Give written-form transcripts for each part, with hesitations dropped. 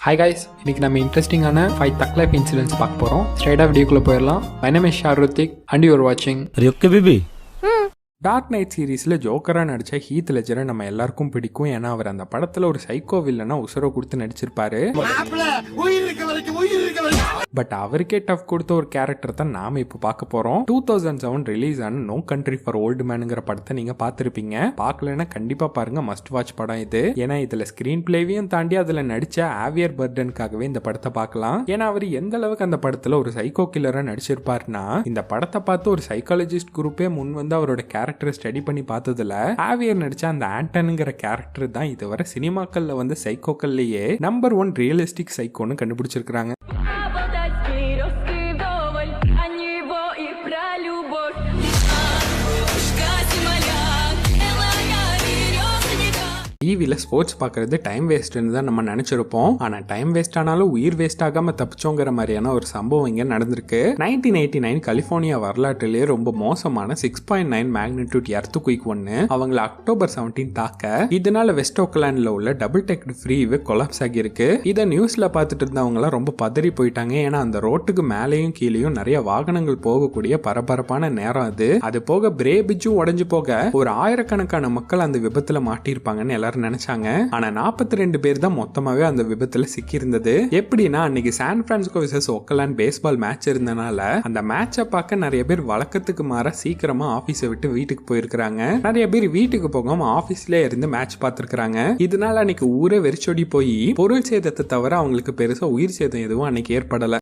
Hi guys, இன்னைக்கு நம்ம இன்ட்ரெஸ்டிங்கான 5 தக் லைஃப் இன்சிடென்ட்ஸ் பார்க்க போகிறோம். ஸ்ட்ரைட்டாக வீடியோக்குள்ளே போயிடலாம். My name is Sharuthik and you're வாட்சிங். Okay baby. டார்க் நைட் சீரீஸில் ஜோக்கராக நடித்த ஹீத் லெஜரை நம்ம எல்லாருக்கும் பிடிக்கும். ஏன்னா அவர் அந்த படத்தில் ஒரு சைக்கோ வில்லனா உசுரை கொடுத்து நடிச்சிருப்பாரு. பட் அவருக்கே டஃப் கொடுத்த ஒரு கேரக்டர் தான் நாம இப்போ பார்க்க போகிறோம். 2007 ரிலீஸ் ஆன நோ கண்ட்ரி ஃபார் ஓல்டு மேனுங்கிற படத்தை நீங்கள் பார்த்துருப்பீங்க. பார்க்கலன்னா கண்டிப்பாக பாருங்க, மஸ்ட் வாட்ச் படம் இது. ஏன்னா இதில் ஸ்க்ரீன் பிளேவையும் தாண்டி அதில் நடித்த ஆவியர் பர்டனுக்காகவே இந்த படத்தை பார்க்கலாம். ஏன்னா அவர் எந்த அளவுக்கு அந்த படத்தில் ஒரு சைக்கோ கில்லராக நடிச்சிருப்பாருன்னா, இந்த படத்தை பார்த்து ஒரு சைக்காலஜிஸ்ட் குரூப்பே முன் வந்து அவரோட கேரக்டர் ஸ்டடி பண்ணி பார்த்ததுல ஆவியர் நடிச்ச அந்த ஆண்டனுங்கிற கேரக்டர் தான் இதுவரை சினிமாக்கள்ல வந்து சைக்கோக்கள்லயே நம்பர் 1 ரியலிஸ்டிக் சைக்கோன்னு கண்டுபிடிச்சிருக்காங்க. டிவியில் ஸ்போர்ட்ஸ் பார்க்கறது டைம் வேஸ்ட்னு தான் நம்ம நினைச்சிருப்போம். ஆனால் டைம் வேஸ்ட் ஆனாலும் உயிர் வேஸ்ட் ஆகாம தப்பிச்சோங்கிற மாதிரியான ஒரு சம்பவம் இங்கே நடந்திருக்கு. 1989 கலிபோர்னியா வரலாற்றிலேயே ரொம்ப மோசமான 6.9 மேக்னிடியூட் எர்த்குயிக் ஒன்று அவங்கள அக்டோபர் 17 தாக்க, இதனால வெஸ்ட் ஓக்லாண்ட்ல உள்ள டபுள் டெக் ஃப்ரீவே கொலாப்ஸ் ஆகியிருக்கு. இதை நியூஸ்ல பார்த்துட்டு இருந்தவங்களாம் ரொம்ப பதறி போயிட்டாங்க. ஏன்னா அந்த ரோட்டுக்கு மேலேயும் கீழேயும் நிறைய வாகனங்கள் போகக்கூடிய பரபரப்பான நேரம் அது. அது போக பிரே பிரிட்ஜும் உடைஞ்சு போக ஒரு ஆயிரக்கணக்கான மக்கள் அந்த விபத்துல மாட்டிருப்பாங்கன்னு எல்லாரும் நினைச்சாங்க. ஆனா 42 பேர் தான் மொத்தமாவே அந்த விபத்துல சிக்கி இருந்தது. எப்படின்னா, அன்னைக்கு San Francisco versus Oakland baseball match இருந்தனால அந்த மேட்சை பார்க்க நிறைய பேர் வழக்கத்துக்கு மாற சீக்கிரமா ஆபீஸை விட்டு வீட்டுக்கு போயிருக்காங்க. நிறைய பேர் வீட்டுக்கு போகாம ஆபீஸ்ல இருந்து மேட்ச் பார்த்திருக்காங்க. இதனால அன்னைக்கு ஊரே வெறிச்சொடி போய் பொருள் சேதத்தை தவிர அவங்களுக்கு பெருசா உயிர் சேதம் எதுவும் அன்னைக்கு ஏற்படல.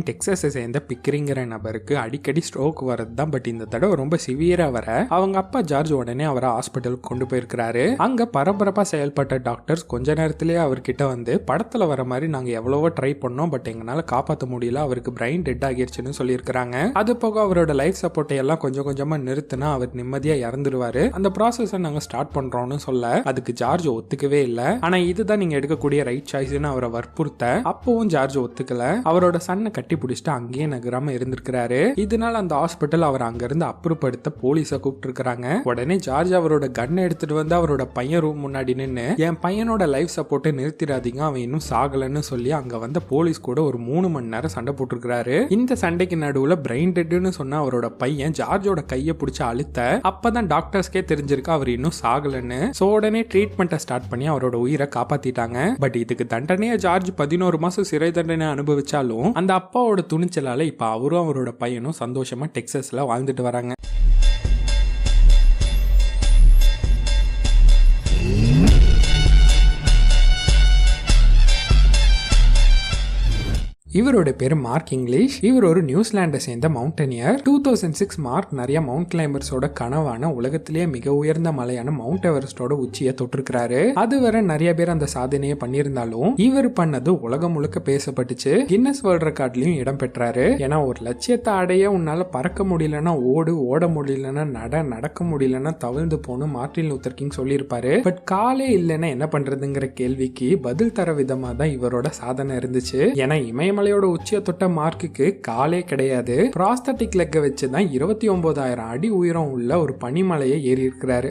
டெக்சாஸை சேர்ந்த பிக்கரிங்கிற நபருக்கு அடிக்கடி ஸ்ட்ரோக் வரது தான். பட் இந்த தடவை ரொம்ப சிவியரா வர அவங்க அப்பா ஜார்ஜ் உடனே அவரை ஹாஸ்பிட்டலுக்கு கொண்டு போயிருக்கிறாரு. அங்க பரபரப்பா செயல்பட்ட டாக்டர்ஸ் கொஞ்ச நேரத்திலேயே அவர்கிட்ட வந்து, படத்துல வர மாதிரி நாங்க எவ்வளவோ ட்ரை பண்ணோம், பட் எங்களால காப்பாற்ற முடியல, அவருக்கு பிரைன் டெட் ஆகிருச்சுன்னு சொல்லியிருக்காங்க. அது போக அவரோட லைஃப் சப்போர்ட்டை எல்லாம் கொஞ்சம் கொஞ்சமா நிறுத்தினா அவர் நிம்மதியா இறந்துருவாரு. அந்த ப்ராசஸை நாங்க ஸ்டார்ட் பண்றோம்னு சொல்ல அதுக்கு ஜார்ஜ் ஒத்துக்கவே இல்லை. ஆனா இதுதான் நீங்க எடுக்கக்கூடிய ரைட் சாய்ஸ்ன்னு அவரை வற்புறுத்த அப்பவும் ஜார்ஜ் ஒத்துக்கல. அவரோட சன்னை கட்டி பிடிச்சிட்டு அங்கேயே நகராம இருந்திருக்கிறாரு. இதனால அந்த ஹாஸ்பிட்டல் அவர் அங்கிருந்து அப்புறப்படுத்த போலீஸை கூப்பிட்டு இருக்காங்க. உடனே ஜார்ஜ் அவரோட கன்னை எடுத்துட்டு வந்து அவரோட பையன் ரூம் முன்னாடி நின்று, என் பையனோட லைஃப் சப்போர்ட்டை நிறுத்திடாதீங்க, அவன் இன்னும் சாகலன்னு சொல்லி அங்க வந்த போலீஸ் கூட ஒரு 3 மணி நேரம் சண்டை போட்டிருக்காரு. இந்த சண்டைக்கு நடுவுல பிரைன் டெட்னு சொன்ன அவரோட பையன் ஜார்ஜோட கையை பிடிச்சி அழுத்த அப்பதான் டாக்டர்ஸ்க்கே தெரிஞ்சிருக்கு அவர் இன்னும் சாகலன்னு. சோ உடனே ட்ரீட்மெண்ட்டை ஸ்டார்ட் பண்ணி அவரோட உயிரை காப்பாத்திட்டாங்க. பட் இதுக்கு தண்டனையா ஜார்ஜ் 11 மாசம் சிறை தண்டனை அனுபவிச்சாலும் அந்த அப்பாவோட துணிச்சலால இப்ப அவரும் அவரோட பையனும் சந்தோஷமா டெக்சாஸ்ல வாழ்ந்துட்டு வராங்க. இவரோட பேரு மார்க் இங்கிலீஷ். இவர் ஒரு நியூசிலாண்டை சேர்ந்த மவுண்டனியர். 2006 மார்க் நிறைய மவுண்ட் கிளைம்பர்ஸோட கனவான உலகத்திலேயே மிக உயர்ந்த மலையான மவுண்ட் எவரெஸ்டோட உச்சியை தொட்டிருக்கிறாரு. அதுவரை நிறைய பேர் அந்த சாதனையை பண்ணியிருந்தாலும் இவர் பண்ணது உலகம் முழுக்க பேசப்பட்டுச்சு. கின்னஸ் வேர்ல்ட் ரெக்கார்ட்லயும் இடம் பெற்றாரு. ஏன்னா ஒரு லட்சியத்தை அடைய உன்னால பறக்க முடியலன்னா ஓடு, ஓட முடியலன்னா நடக்க முடியலன்னா தவிழ்ந்து போன்னு மார்ட்டின் லூத்தர் கிங் சொல்லியிருப்பாரு. பட் காலே இல்லைன்னா என்ன பண்றதுங்கிற கேள்விக்கு பதில் தர விதமா தான் இவரோட சாதனை இருந்துச்சு. ஏன்னா இமயமலையோட உச்சியை தொட்ட மார்க்குக்கு காலே கிடையாது. ப்ராஸ்தட்டிக் லெக்க வச்சுதான் 29,000 அடி உயரம் உள்ள ஒரு பனிமலையை ஏறி இருக்கிறாரு.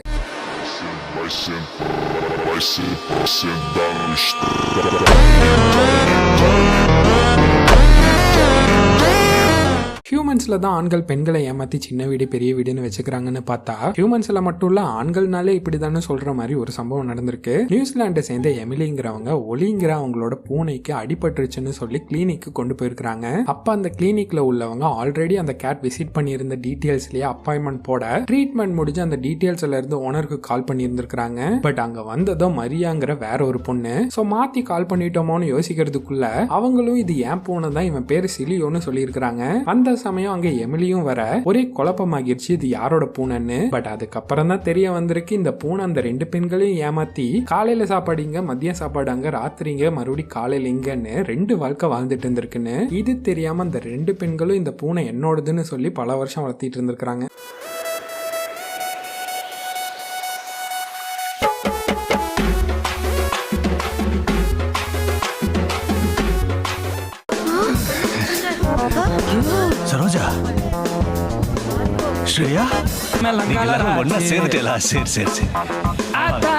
ஹியூமன்ஸ்ல தான் ஆண்கள் பெண்களை ஏமாத்தி சின்ன வீடு பெரிய வீடுன்னு வச்சுக்கிறாங்கன்னு பார்த்தா, ஹியூமன்ஸ்ல மட்டும் இல்ல ஆண்கள்னாலே இப்படிதானு சொல்ற மாதிரி ஒரு சம்பவம் நடந்திருக்கு. நியூசிலாண்டை சேர்ந்த எமிலிங்கிறவங்க ஒலிங்கிற அவங்களோட பூனைக்கு அடிபட்டுருச்சுன்னு சொல்லி கிளினிக்கு கொண்டு போயிருக்காங்க. அப்ப அந்த கிளினிக்ல உள்ளவங்க ஆல்ரெடி அந்த கேட் விசிட் பண்ணியிருந்த டீடைல்ஸ்லயே அப்பாயின்மெண்ட் போட ட்ரீட்மெண்ட் முடிஞ்சு அந்த டீடைல்ஸ்ல இருந்து ஓனருக்கு கால் பண்ணி இருந்திருக்காங்க. பட் அங்க வந்ததோ மரியாங்கிற வேற ஒரு பொண்ணு. சோ மாத்தி கால் பண்ணிட்டோமோன்னு யோசிக்கிறதுக்குள்ள அவங்களும் இது ஏன் பூனை தான், இவன் பேரு சிலியோன்னு சொல்லியிருக்காங்க. அந்த சமயம் அங்க எமிலியும் வர ஒரே குழப்பமாகிருச்சு இது யாரோட பூனைன்னு. பட் அதுக்கப்புறம் தான் தெரிய வந்திருக்கு இந்த பூனை அந்த 2 பெண்களையும் ஏமாத்தி காலையில சாப்பாடு இங்க, மதிய சாப்பாடு அங்க, ராத்திரிங்க, மறுபடியும் காலையில இங்கன்னு 2 வாழ்க்கை வாழ்ந்துட்டு இருந்திருக்குன்னு. இது தெரியாம அந்த 2 பெண்களும் இந்த பூனை என்னோடதுன்னு சொல்லி பல வருஷம் வளர்த்திட்டு இருந்திருக்காங்க. சரோஜா ஸ்ரேயா நீங்க எல்லாரும் ஒண்ணா சேர்ந்துட்டேலா? சரி சரி சரி. ஆத்தா